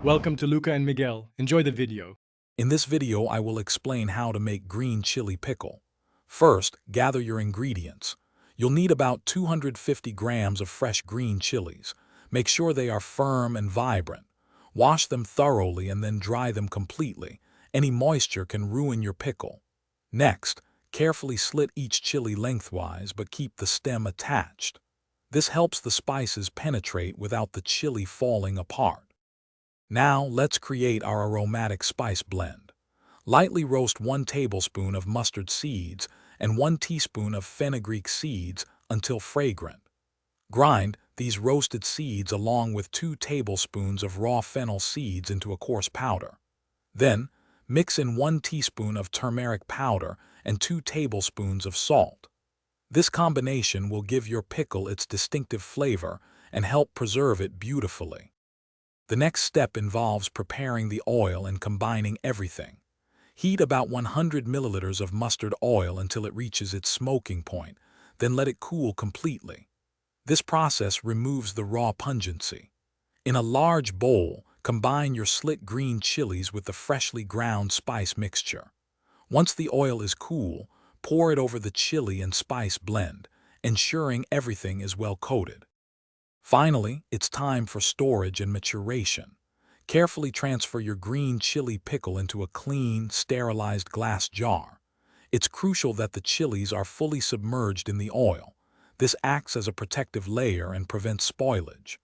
Welcome to Luca and Miguel. Enjoy the video. In this video, I will explain how to make green chili pickle. First, gather your ingredients. You'll need about 250 grams of fresh green chilies. Make sure they are firm and vibrant. Wash them thoroughly and then dry them completely. Any moisture can ruin your pickle. Next, carefully slit each chili lengthwise but keep the stem attached. This helps the spices penetrate without the chili falling apart. Now, let's create our aromatic spice blend. Lightly roast 1 tablespoon of mustard seeds and 1 teaspoon of fenugreek seeds until fragrant. Grind these roasted seeds along with 2 tablespoons of raw fennel seeds into a coarse powder. Then, mix in 1 teaspoon of turmeric powder and 2 tablespoons of salt. This combination will give your pickle its distinctive flavor and help preserve it beautifully. The next step involves preparing the oil and combining everything. Heat about 100 milliliters of mustard oil until it reaches its smoking point, then let it cool completely. This process removes the raw pungency. In a large bowl, combine your slit green chilies with the freshly ground spice mixture. Once the oil is cool, pour it over the chili and spice blend, ensuring everything is well coated. Finally, it's time for storage and maturation. Carefully transfer your green chili pickle into a clean, sterilized glass jar. It's crucial that the chilies are fully submerged in the oil. This acts as a protective layer and prevents spoilage.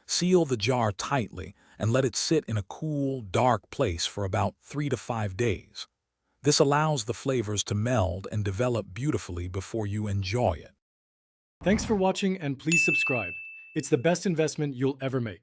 Seal the jar tightly and let it sit in a cool, dark place for about 3 to 5 days. This allows the flavors to meld and develop beautifully before you enjoy it. Thanks for watching and please subscribe. It's the best investment you'll ever make.